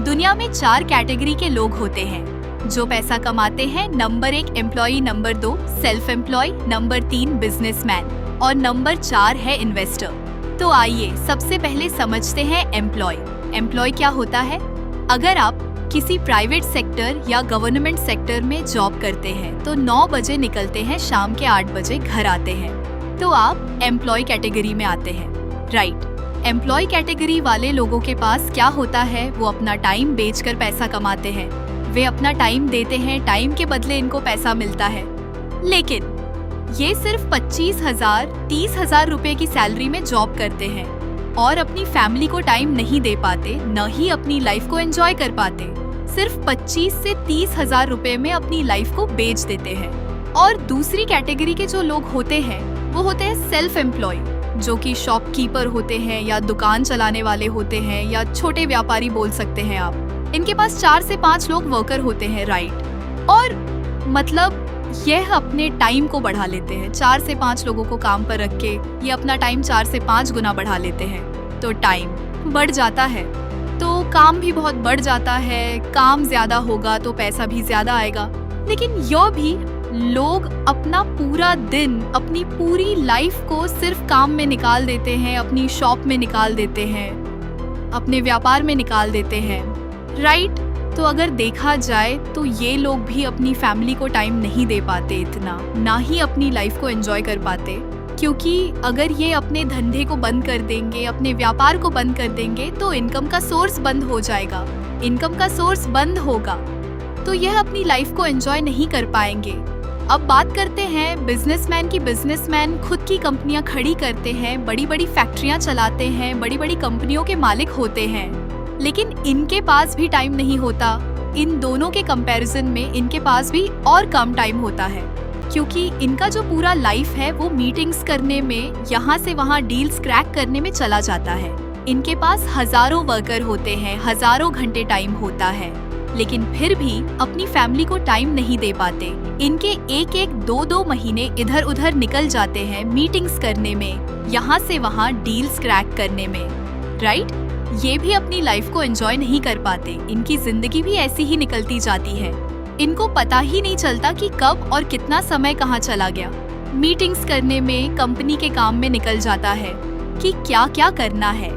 दुनिया में 4 कैटेगरी के लोग होते हैं जो पैसा कमाते हैं। Number 1 employ, number 2 self employ, number 3 businessman और नंबर 4 है इन्वेस्टर। तो आइए सबसे पहले समझते हैं एम्प्लॉय। एम्प्लॉय क्या होता है? अगर आप किसी प्राइवेट सेक्टर या गवर्नमेंट सेक्टर में जॉब करते हैं तो 9 बजे निकलते हैं, शाम के 8 बजे घर आते हैं, तो आप एम्प्लॉय कैटेगरी में आते हैं, राइट। एम्प्लॉय कैटेगरी वाले लोगों के पास क्या होता है? वो अपना टाइम बेचकर पैसा कमाते हैं। वे अपना टाइम देते हैं, टाइम के बदले इनको पैसा मिलता है। लेकिन ये सिर्फ 25,000 30,000 रुपए की सैलरी में जॉब करते हैं और अपनी फैमिली को टाइम नहीं दे पाते, न ही अपनी लाइफ को एंजॉय कर पाते। सिर्फ 25 से 30,000 रुपए में अपनी लाइफ को बेच देते हैं। और दूसरी कैटेगरी के जो लोग होते हैं वो होते हैं सेल्फ एम्प्लॉय, जो कि शॉपकीपर होते हैं या दुकान चलाने वाले होते हैं या छोटे व्यापारी बोल सकते हैं आप। इनके पास 4 से 5 लोग वर्कर होते हैं, राइट। और मतलब यह अपने टाइम को बढ़ा लेते हैं। 4 से 5 लोगों को काम पर रख के ये अपना टाइम 4 से 5 गुना बढ़ा लेते हैं। तो टाइम बढ़ जाता है तो काम भी बहुत बढ़ जाता है। काम ज्यादा होगा तो पैसा भी ज्यादा आएगा। लेकिन यह भी लोग अपना पूरा दिन, अपनी पूरी लाइफ को सिर्फ काम में निकाल देते हैं, अपनी शॉप में निकाल देते हैं, अपने व्यापार में निकाल देते हैं, राइट। तो अगर देखा जाए तो ये लोग भी अपनी फैमिली को टाइम नहीं दे पाते इतना, ना ही अपनी लाइफ को एंजॉय कर पाते। क्योंकि अगर ये अपने धंधे को बंद कर देंगे, अपने व्यापार को बंद कर देंगे तो इनकम का सोर्स बंद हो जाएगा। इनकम का सोर्स बंद होगा तो यह अपनी लाइफ को एंजॉय नहीं कर पाएंगे। अब बात करते हैं बिजनेसमैन की। बिजनेसमैन खुद की कंपनियां खड़ी करते हैं, बड़ी बड़ी फैक्ट्रियां चलाते हैं, बड़ी बड़ी कंपनियों के मालिक होते हैं। लेकिन इनके पास भी टाइम नहीं होता। इन दोनों के कंपैरिजन में इनके पास भी और कम टाइम होता है, क्योंकि इनका जो पूरा लाइफ है वो मीटिंग्स करने में, यहाँ से वहाँ डील्स क्रैक करने में चला जाता है। इनके पास हजारों वर्कर होते हैं, हजारों घंटे टाइम होता है, लेकिन फिर भी अपनी फैमिली को टाइम नहीं दे पाते। इनके एक 2 महीने इधर उधर निकल जाते हैं मीटिंग्स करने में, यहाँ से वहाँ डील्स क्रैक करने में, राइट। ये भी अपनी लाइफ को एंजॉय नहीं कर पाते। इनकी जिंदगी भी ऐसी ही निकलती जाती है। इनको पता ही नहीं चलता कि कब और कितना समय कहाँ चला गया। मीटिंग्स करने में, कंपनी के काम में निकल जाता है कि क्या क्या करना है,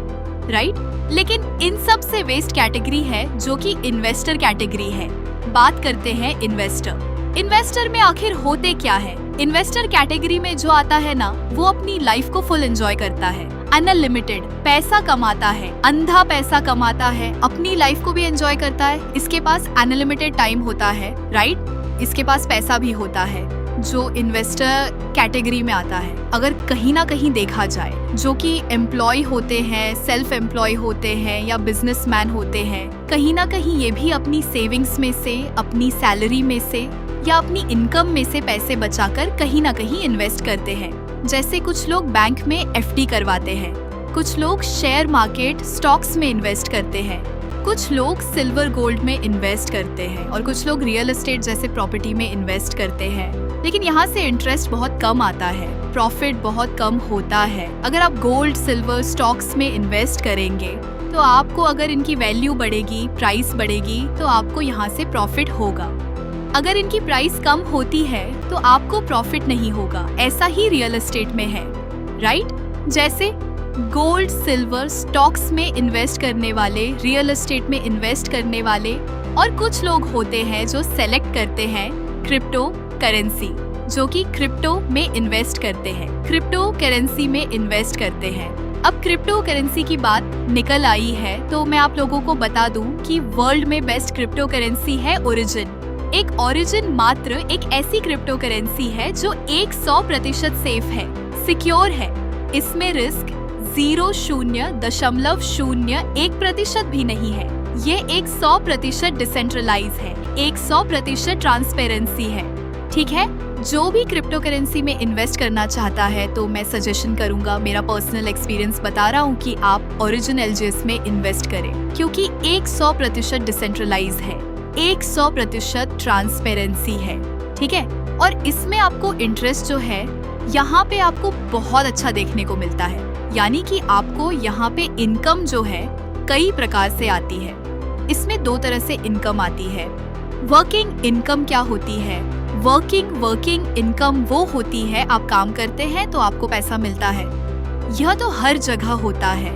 राइट। लेकिन इन सब से वेस्ट कैटेगरी है जो कि इन्वेस्टर कैटेगरी है। बात करते हैं इन्वेस्टर। इन्वेस्टर में आखिर होते क्या है? इन्वेस्टर कैटेगरी में जो आता है ना, वो अपनी लाइफ को फुल एंजॉय करता है, अनलिमिटेड पैसा कमाता है, अंधा पैसा कमाता है, अपनी लाइफ को भी एंजॉय करता है। इसके पास अनलिमिटेड टाइम होता है, राइट। इसके पास पैसा भी होता है, जो इन्वेस्टर कैटेगरी में आता है। अगर कहीं ना कहीं देखा जाए, जो कि एम्प्लॉय होते हैं, सेल्फ एम्प्लॉय होते हैं या बिजनेसमैन होते हैं, कहीं ना कहीं ये भी अपनी सेविंग्स में से, अपनी सैलरी में से या अपनी इनकम में से पैसे बचाकर कहीं ना कहीं इन्वेस्ट करते हैं। जैसे कुछ लोग बैंक में एफडी करवाते हैं, कुछ लोग शेयर मार्केट स्टॉक्स में इन्वेस्ट करते हैं, कुछ लोग सिल्वर गोल्ड में इन्वेस्ट करते हैं और कुछ लोग रियल एस्टेट जैसे प्रॉपर्टी में इन्वेस्ट करते हैं। लेकिन यहाँ से इंटरेस्ट बहुत कम आता है, प्रॉफिट बहुत कम होता है। अगर आप गोल्ड, सिल्वर, स्टॉक्स में इन्वेस्ट करेंगे तो आपको, अगर इनकी वैल्यू बढ़ेगी, प्राइस बढ़ेगी, तो आपको यहाँ से प्रॉफिट होगा। अगर इनकी प्राइस कम होती है तो आपको प्रॉफिट नहीं होगा। ऐसा ही रियल एस्टेट में है, राइट। जैसे गोल्ड, सिल्वर, स्टॉक्स में इन्वेस्ट करने वाले, रियल एस्टेट में इन्वेस्ट करने वाले और कुछ लोग होते हैं जो सेलेक्ट करते हैं क्रिप्टो करेंसी, जो कि क्रिप्टो में इन्वेस्ट करते हैं, क्रिप्टो करेंसी में इन्वेस्ट करते हैं। अब क्रिप्टो करेंसी की बात निकल आई है तो मैं आप लोगों को बता दूं कि वर्ल्ड में बेस्ट क्रिप्टो करेंसी है ओरिजिन। एक ओरिजिन मात्र एक ऐसी क्रिप्टो करेंसी है जो 100% सेफ है, सिक्योर है। इसमें रिस्क 0.01% भी नहीं है। ये 100% डिसेंट्रलाइज है, 100% ट्रांसपेरेंसी है, ठीक है। जो भी क्रिप्टो करेंसी में इन्वेस्ट करना चाहता है तो मैं सजेशन करूंगा, मेरा पर्सनल एक्सपीरियंस बता रहा हूँ कि आप ओरिजिन एलजीएस में इन्वेस्ट करें, क्योंकि 100% डिसेंट्रलाइज है, 100% ट्रांसपेरेंसी है, ठीक है। और इसमें आपको इंटरेस्ट जो है, यहाँ पे आपको बहुत अच्छा देखने को मिलता है। यानी कि आपको यहाँ पे इनकम जो है कई प्रकार से आती है। इसमें दो तरह से इनकम आती है। वर्किंग इनकम क्या होती है? वर्किंग इनकम वो होती है, आप काम करते हैं तो आपको पैसा मिलता है। यह तो हर जगह होता है,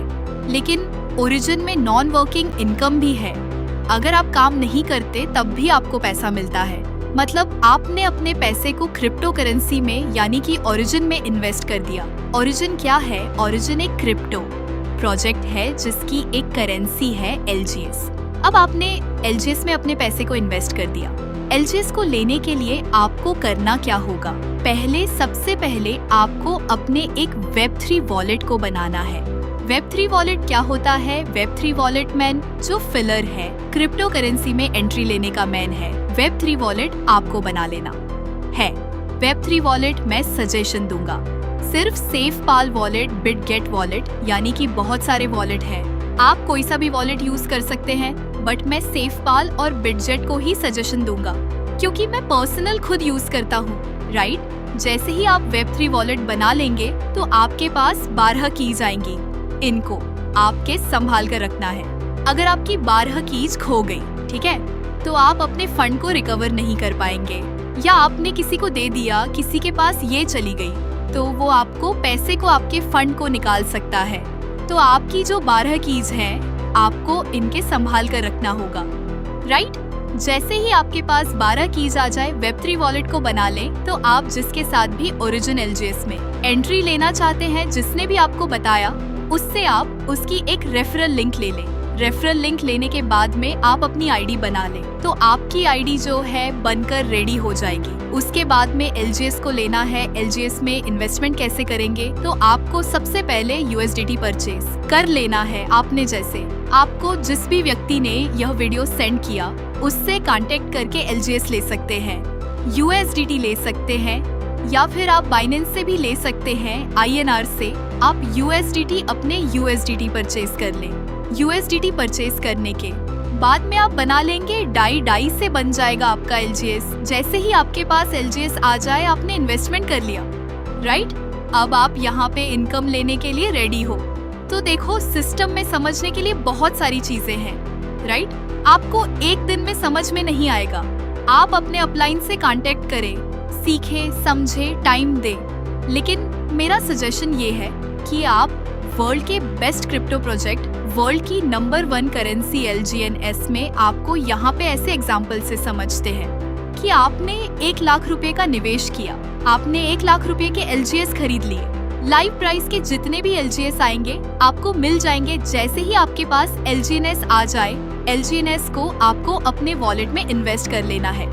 लेकिन ओरिजिन में नॉन वर्किंग इनकम भी है। अगर आप काम नहीं करते तब भी आपको पैसा मिलता है। मतलब आपने अपने पैसे को क्रिप्टो करेंसी में यानी कि ओरिजिन में इन्वेस्ट कर दिया। ओरिजिन क्या है? ओरिजिन एक क्रिप्टो प्रोजेक्ट है जिसकी एक करेंसी है LGS। अब आपने LGS में अपने पैसे को इन्वेस्ट कर दिया। LGS को लेने के लिए आपको करना क्या होगा? सबसे पहले आपको अपने एक Web3 वॉलेट को बनाना है। Web3 वॉलेट क्या होता है? Web3 वॉलेट मैन जो फिलर है, क्रिप्टो करेंसी में एंट्री लेने का मैन है। Web3 वॉलेट आपको बना लेना है। Web3 वॉलेट मैं सजेशन दूंगा, सिर्फ सेफपाल वॉलेट, बिटगेट वॉलेट यानी कि बहुत सारे वॉलेट हैं, आप कोई सा भी वॉलेट यूज कर सकते हैं, बट मैं सेफपाल और बिटजेट को ही सजेशन दूंगा क्योंकि मैं पर्सनल खुद यूज करता हूँ, राइट? जैसे ही आप Web3 वॉलेट बना लेंगे तो आपके पास 12 कीज आएंगी। इनको आपके संभाल कर रखना है। अगर आपकी 12 कीज खो गई, ठीक है, तो आप अपने फंड को रिकवर नहीं कर पाएंगे, या आपने किसी को दे दिया, किसी के पास ये चली गई, तो वो आपको पैसे को, आपके फंड को निकाल सकता है। तो आपकी जो 12 कीज हैं, आपको इनके संभाल कर रखना होगा, राइट? जैसे ही आपके पास 12 कीज आ जाए, Web3 वॉलेट को बना लें, तो आप जिसके साथ भी ओरिजिन LGS में एंट्री लेना चाहते हैं, जिसने भी आपको बताया, उससे आप उसकी एक रेफरल लिंक ले लें। रेफरल लिंक लेने के बाद में आप अपनी आईडी बना लें, तो आपकी आईडी जो है बनकर रेडी हो जाएगी। उसके बाद में LGS को लेना है। LGS में इन्वेस्टमेंट कैसे करेंगे? तो आपको सबसे पहले USDT परचेज कर लेना है। आपने जैसे आपको जिस भी व्यक्ति ने यह वीडियो सेंड किया, उससे कांटेक्ट करके LGS ले सकते हैं, USDT ले सकते हैं, या फिर आप बाइनेंस से भी ले सकते हैं। INR से आप USDT अपने USDT परचेज कर लें। USDT परचेज करने के बाद में आप बना लेंगे डाई से बन जाएगा आपका LGS। जैसे ही आपके पास LGS आ जाए, आपने इन्वेस्टमेंट कर लिया, राइट? अब आप यहाँ पे इनकम लेने के लिए रेडी हो। तो देखो, सिस्टम में समझने के लिए बहुत सारी चीजें हैं, राइट? आपको एक दिन में समझ में नहीं आएगा। आप अपने अपलाइन से कांटेक्ट करें, सीखे, समझे, टाइम दे। लेकिन मेरा सजेशन ये है कि आप वर्ल्ड के बेस्ट क्रिप्टो प्रोजेक्ट, वर्ल्ड की नंबर 1 करेंसी LGNS में आपको यहाँ पे ऐसे एग्जाम्पल से समझते हैं कि आपने 1 लाख रुपए का निवेश किया, आपने 1 लाख रुपए के LGS खरीद लिए। लाइव प्राइस के जितने भी LGS आएंगे आपको मिल जाएंगे। जैसे ही आपके पास LGNS आ जाए, LGNS को आपको अपने वॉलेट में इन्वेस्ट कर लेना है,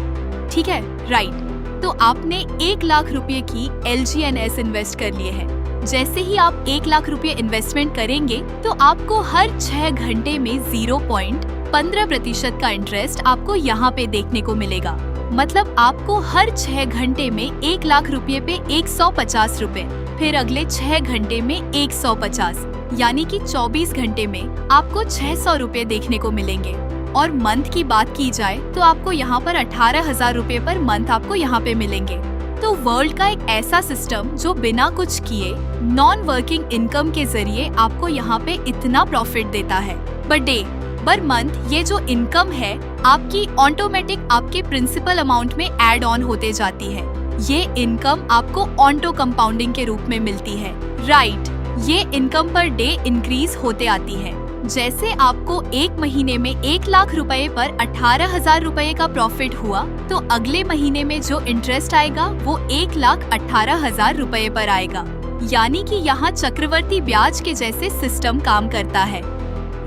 ठीक है, राइट? तो आपने 1 लाख रुपए की LGNS इन्वेस्ट कर लिए हैं। जैसे ही आप 1 लाख रुपए इन्वेस्टमेंट करेंगे तो आपको हर 6 घंटे में 0.15% का इंटरेस्ट आपको यहाँ पे देखने को मिलेगा। मतलब आपको हर 6 घंटे में 1 लाख रुपए पे 150 रुपए, फिर अगले 6 घंटे में 150, यानी कि 24 घंटे में आपको 600 रुपए देखने को मिलेंगे। और मंथ की बात की जाए तो आपको यहाँ पर 18,000 रुपए पर मंथ आपको यहाँ पे मिलेंगे। तो वर्ल्ड का एक ऐसा सिस्टम जो बिना कुछ किए नॉन वर्किंग इनकम के जरिए आपको यहाँ पे इतना प्रॉफिट देता है। पर डे पर मंथ ये जो इनकम है आपकी ऑटोमेटिक आपके प्रिंसिपल अमाउंट में ऐड ऑन होते जाती है। ये इनकम आपको ऑटो कंपाउंडिंग के रूप में मिलती है, राइट? ये इनकम पर डे इंक्रीज होते आती है। जैसे आपको एक महीने में 1 लाख रुपए पर 18,000 रुपए का प्रॉफिट हुआ, तो अगले महीने में जो इंटरेस्ट आएगा वो 1,18,000 रुपए पर आएगा। यानी कि यहाँ चक्रवर्ती ब्याज के जैसे सिस्टम काम करता है,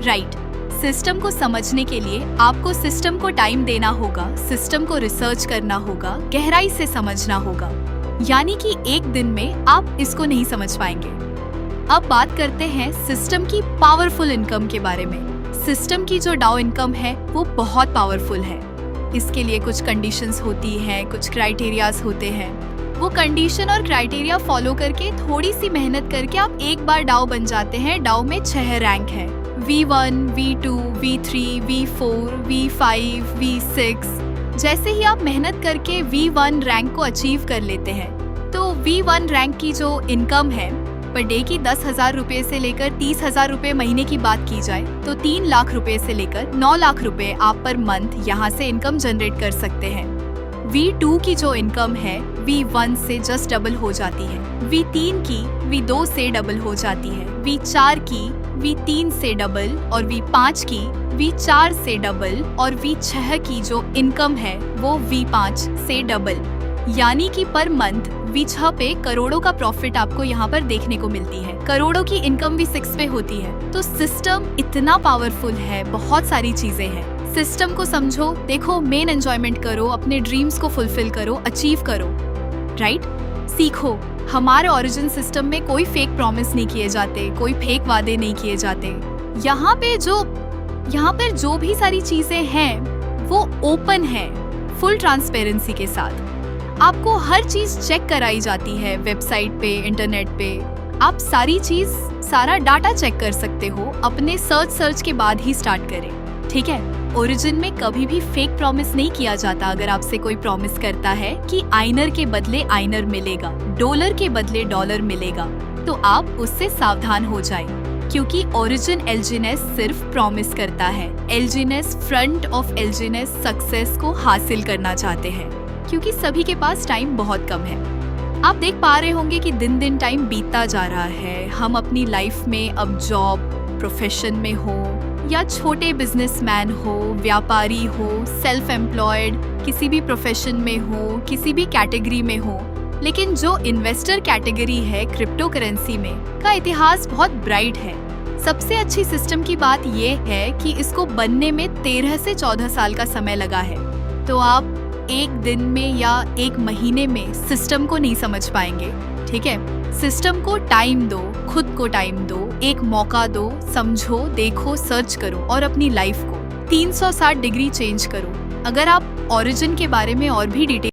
राइट? सिस्टम को समझने के लिए आपको सिस्टम को टाइम देना होगा, सिस्टम को रिसर्च करना होगा, गहराई से समझना होगा। यानी कि एक दिन में आप इसको नहीं समझ पाएंगे। अब बात करते हैं सिस्टम की पावरफुल इनकम के बारे में। सिस्टम की जो डाउ इनकम है वो बहुत पावरफुल है। इसके लिए कुछ कंडीशंस होती हैं, कुछ क्राइटेरियाज होते हैं। वो कंडीशन और क्राइटेरिया फॉलो करके थोड़ी सी मेहनत करके आप एक बार डाउ बन जाते हैं। डाउ में 6 रैंक है, V1, V2, V3, V4, V5, V6। जैसे ही आप मेहनत करके V1 रैंक को अचीव कर लेते हैं तो V1 रैंक की जो इनकम है पर डे की 10,000 रुपए से लेकर 30,000 रुपए महीने की बात की जाए तो 3 लाख रुपए से लेकर 9 लाख रुपए आप पर मंथ यहाँ से इनकम जनरेट कर सकते हैं। V2 की जो इनकम है V1 से जस्ट डबल हो जाती है, V3 की V2 से डबल हो जाती है, V4 की V3 से डबल और V5 की V4 से डबल और V6 की जो इनकम है वो V5 से डबल, यानी कि पर मंथ V6 पे करोड़ों का प्रॉफिट आपको यहाँ पर देखने को मिलती है। करोड़ों की इनकम V6 पे होती है। तो सिस्टम इतना पावरफुल है, बहुत सारी चीजें हैं। सिस्टम को समझो, देखो, मेन एंजॉयमेंट करो, अपने ड्रीम्स को फुलफिल करो, अचीव करो, राइट? सीखो। हमारे ओरिजिन सिस्टम में कोई फेक प्रॉमिस नहीं किए जाते, कोई फेक वादे नहीं किए जाते। यहाँ पर जो भी सारी चीजें हैं वो ओपन है, फुल ट्रांसपेरेंसी के साथ। आपको हर चीज चेक कराई जाती है वेबसाइट पे, इंटरनेट पे। आप सारा डाटा चेक कर सकते हो, अपने सर्च के बाद ही स्टार्ट करें, ठीक है? ओरिजिन में कभी भी फेक प्रॉमिस नहीं किया जाता। अगर आपसे कोई प्रॉमिस करता है कि आइनर के बदले आइनर मिलेगा, डॉलर के बदले डॉलर मिलेगा, तो आप उससे सावधान हो जाएं, क्योंकि ओरिजिन एलजीनेस सिर्फ प्रॉमिस करता है। एलजीनेस फ्रंट ऑफ एलजीनेस सक्सेस को हासिल करना चाहते हैं, क्योंकि सभी के पास टाइम बहुत कम है। आप देख पा रहे होंगे कि दिन दिन टाइम बीतता जा रहा है। हम अपनी लाइफ में अब जॉब, प्रोफेशन में हो या छोटे बिजनेसमैन हो, व्यापारी हो, सेल्फ एम्प्लॉयड, किसी भी प्रोफेशन में हो, किसी भी कैटेगरी में हो, लेकिन जो इन्वेस्टर कैटेगरी है क्रिप्टो करेंसी में, का इतिहास बहुत ब्राइट है। सबसे अच्छी सिस्टम की बात ये है कि इसको बनने में 13 से 14 साल का समय लगा है। तो आप एक दिन में या एक महीने में सिस्टम को नहीं समझ पाएंगे, ठीक है? सिस्टम को टाइम दो, खुद को टाइम दो, एक मौका दो, समझो, देखो, सर्च करो और अपनी लाइफ को 360 डिग्री चेंज करो। अगर आप ओरिजिन के बारे में और भी डिटेल